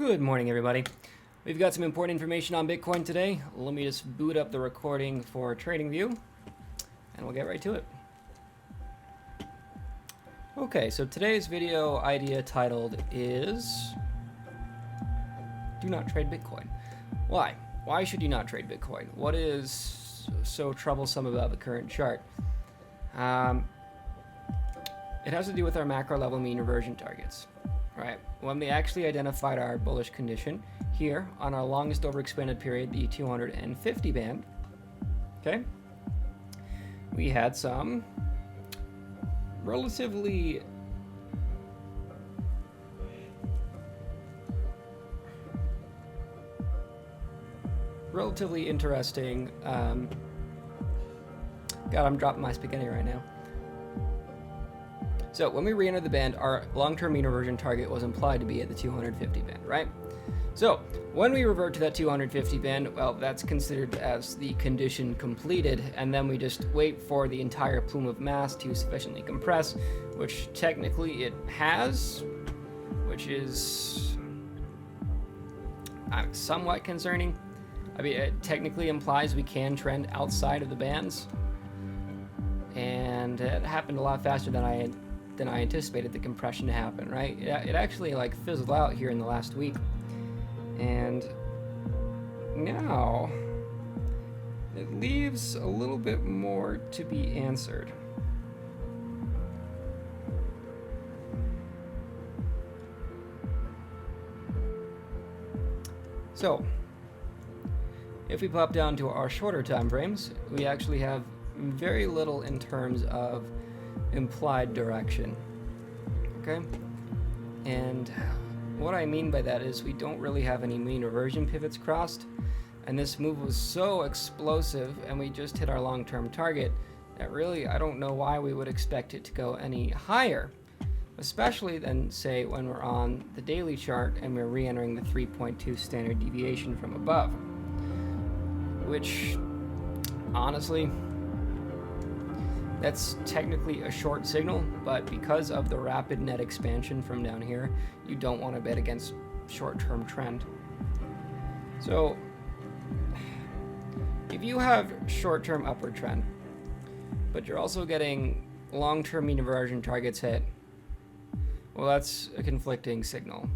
Good morning, everybody. We've got some important information on Bitcoin today. Let me just boot up the recording for TradingView, and we'll get right to it. Okay, so today's video idea titled is Do Not Trade Bitcoin. Why? Why should you not trade Bitcoin? What is so troublesome about the current chart? It has to do with our macro level mean reversion targets. Right, when we actually identified our bullish condition here on our longest overexpanded period, the 250 band, okay, we had some relatively interesting, God, I'm dropping my spaghetti right now. So when we re-entered the band, our long-term mean reversion target was implied to be at the 250 band, right? So when we revert to that 250 band, well, that's considered as the condition completed, and then we just wait for the entire plume of mass to sufficiently compress, which technically it has, which is somewhat concerning. I mean, it technically implies we can trend outside of the bands, and it happened a lot faster than I anticipated the compression to happen, right? It actually like fizzled out here in the last week, and now it leaves a little bit more to be answered. So if we pop down to our shorter time frames, we actually have very little in terms of implied direction, okay? And what I mean by that is we don't really have any mean reversion pivots crossed, and this move was so explosive and we just hit our long-term target that really I don't know why we would expect it to go any higher, especially than say when we're on the daily chart and we're re-entering the 3.2 standard deviation from above, which honestly, that's technically a short signal, but because of the rapid net expansion from down here, you don't want to bet against short-term trend. So if you have short-term upward trend, but you're also getting long-term mean reversion targets hit, well, that's a conflicting signal.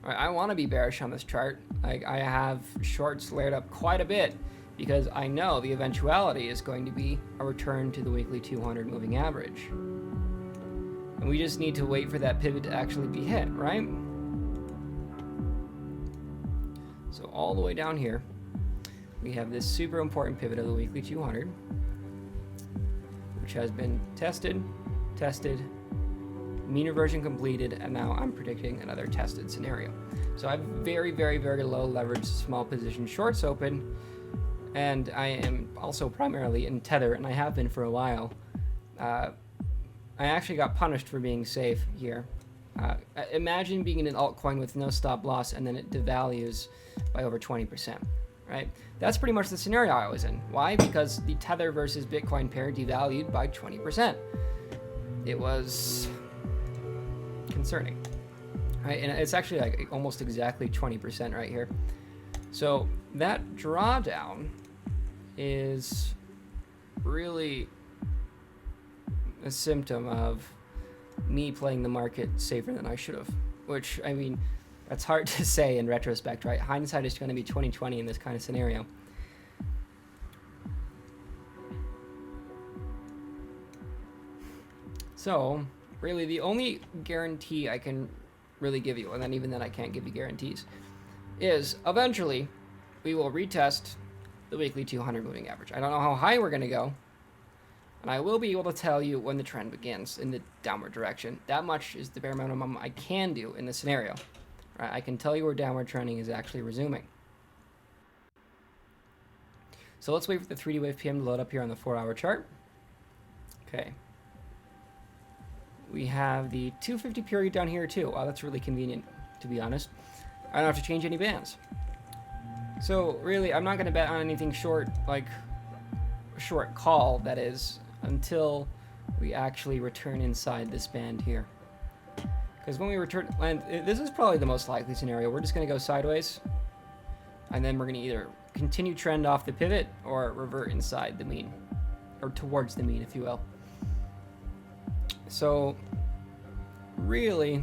All right, I want to be bearish on this chart. I have shorts layered up quite a bit, because I know the eventuality is going to be a return to the weekly 200 moving average. And we just need to wait for that pivot to actually be hit, right? So all the way down here, we have this super important pivot of the weekly 200, which has been tested, mean reversion completed, and now I'm predicting another tested scenario. So I have very, very, very low leverage, small position shorts open, and I am also primarily in Tether, and I have been for a while. I actually got punished for being safe here. Imagine being in an altcoin with no stop loss and then it devalues by over 20%, right? That's pretty much the scenario I was in. Why? Because the Tether versus Bitcoin pair devalued by 20%. It was concerning, right? And it's actually like almost exactly 20% right here. So that drawdown is really a symptom of me playing the market safer than I should have, which, I mean, that's hard to say in retrospect, right? Hindsight is going to be 20/20 in this kind of scenario. So really the only guarantee I can really give you, and then even then I can't give you guarantees, is eventually we will retest the weekly 200 moving average. I don't know how high we're going to go, and I will be able to tell you when the trend begins in the downward direction. That much is the bare minimum I can do in this scenario. Right? I can tell you where downward trending is actually resuming. So let's wait for the 3D wave PM to load up here on the 4-hour chart. Okay. We have the 250 period down here too. Wow, that's really convenient, to be honest. I don't have to change any bands. So really, I'm not going to bet on anything short, like a short call, that is, until we actually return inside this band here. Because when we return, and this is probably the most likely scenario, we're just going to go sideways, and then we're going to either continue trend off the pivot or revert inside the mean, or towards the mean, if you will. So, really,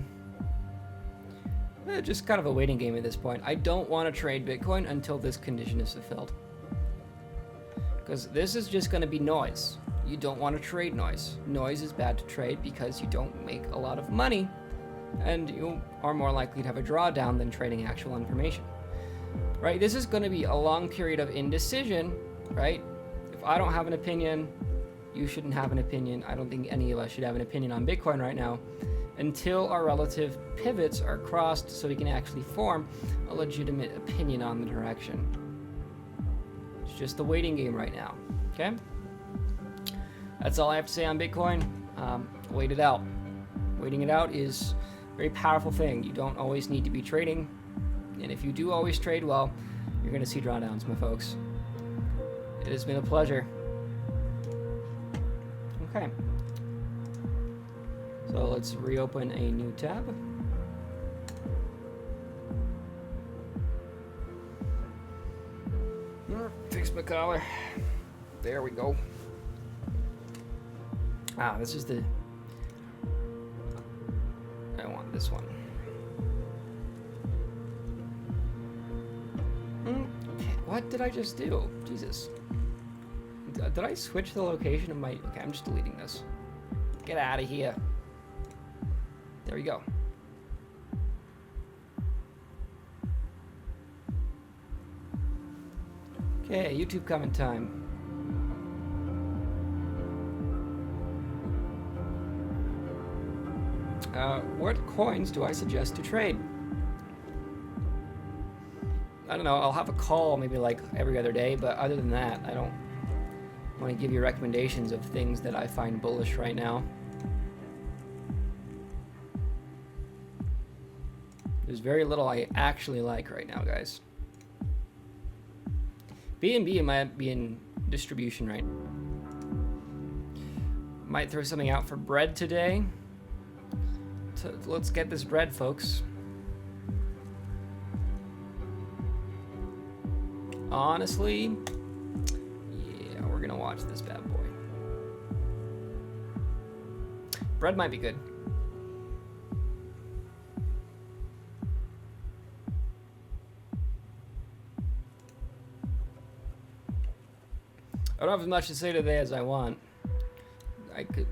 just kind of a waiting game at this point. I don't want to trade Bitcoin until this condition is fulfilled. Because this is just going to be noise. You don't want to trade noise. Noise is bad to trade because you don't make a lot of money, and you are more likely to have a drawdown than trading actual information. Right? This is going to be a long period of indecision, right? If I don't have an opinion, you shouldn't have an opinion. I don't think any of us should have an opinion on Bitcoin right now until our relative pivots are crossed so we can actually form a legitimate opinion on the direction. It's just a waiting game right now, okay? That's all I have to say on Bitcoin. Wait it out. Waiting it out is a very powerful thing. You don't always need to be trading. And if you do always trade, well, you're going to see drawdowns, my folks. It has been a pleasure. Okay. So let's reopen a new tab. Fix my collar. There we go. Ah, this is the... I want this one. Okay, what did I just do? Jesus. Did I switch the location of my... Okay, I'm just deleting this. Get out of here. There we go. Okay, YouTube comment time. What coins do I suggest to trade? I don't know, I'll have a call maybe like every other day, but other than that, I don't want to give you recommendations of things that I find bullish right now. There's very little I actually like right now, guys. BNB might be in distribution right now. Might throw something out for bread today. So let's get this bread, folks. Honestly, yeah, we're gonna watch this bad boy. Bread might be good. I don't have as much to say today as I want.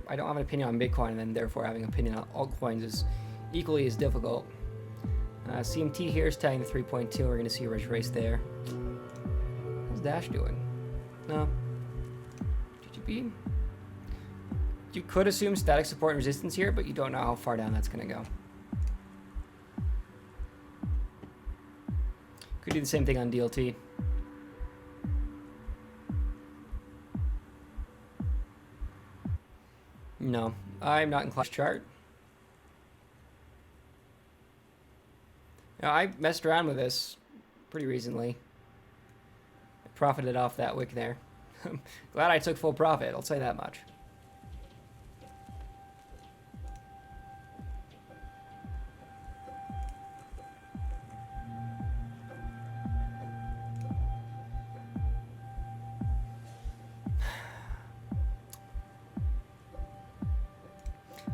I don't have an opinion on Bitcoin, and then therefore having an opinion on altcoins is equally as difficult. CMT here is tagging the 3.2. We're going to see a race there. How's Dash doing? No. GGB. You could assume static support and resistance here, but you don't know how far down that's going to go. Could do the same thing on DLT. No, I'm not in class chart. Now, I messed around with this pretty recently. I profited off that wick there. Glad I took full profit, I'll say that much.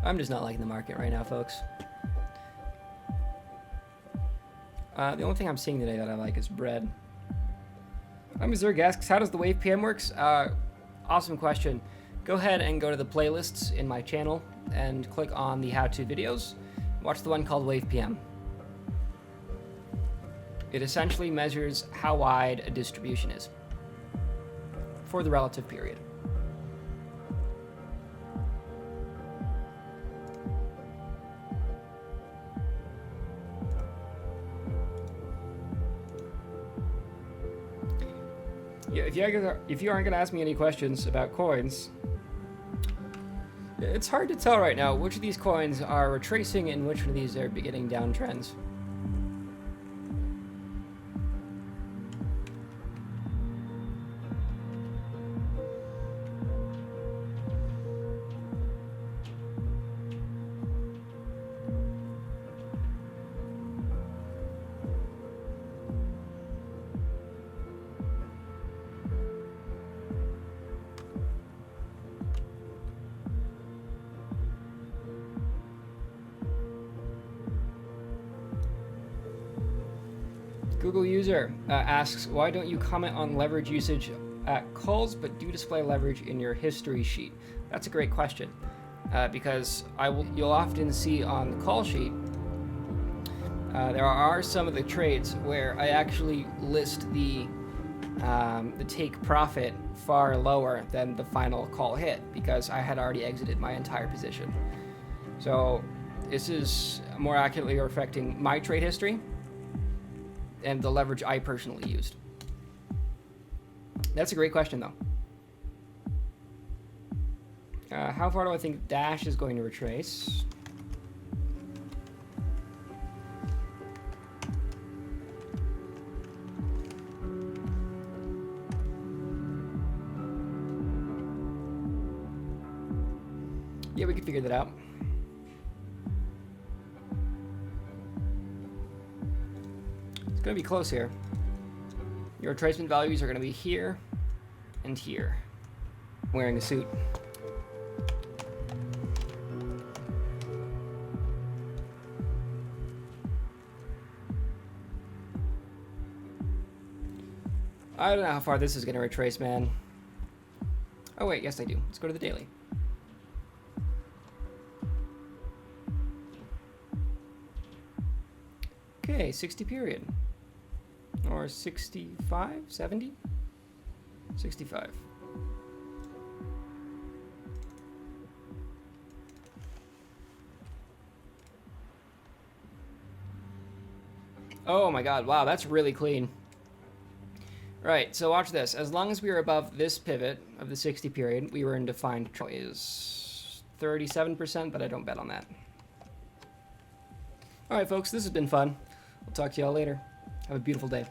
I'm just not liking the market right now, folks. The only thing I'm seeing today that I like is bread. Zerg asks, how does the Wave PM works? Awesome question. Go ahead and go to the playlists in my channel and click on the how-to videos. Watch the one called Wave PM. It essentially measures how wide a distribution is for the relative period. Yeah, if you aren't going to ask me any questions about coins, it's hard to tell right now which of these coins are retracing and which of these are beginning downtrends. Google user asks, why don't you comment on leverage usage at calls, but do display leverage in your history sheet? That's a great question, because you'll often see on the call sheet, there are some of the trades where I actually list the take profit far lower than the final call hit because I had already exited my entire position. So this is more accurately reflecting my trade history and the leverage I personally used. That's a great question, though. How far do I think Dash is going to retrace? Yeah, we can figure that out. It's going to be close here. Your retracement values are going to be here and here. I'm wearing a suit. I don't know how far this is going to retrace, man. Oh, wait, yes, I do. Let's go to the daily. Okay, 60 period. Or 65, 70? 65. Oh my god, wow, that's really clean. Right, so watch this. As long as we were above this pivot of the 60 period, we were in defined is 37%, but I don't bet on that. Alright folks, this has been fun. We'll talk to y'all later. Have a beautiful day.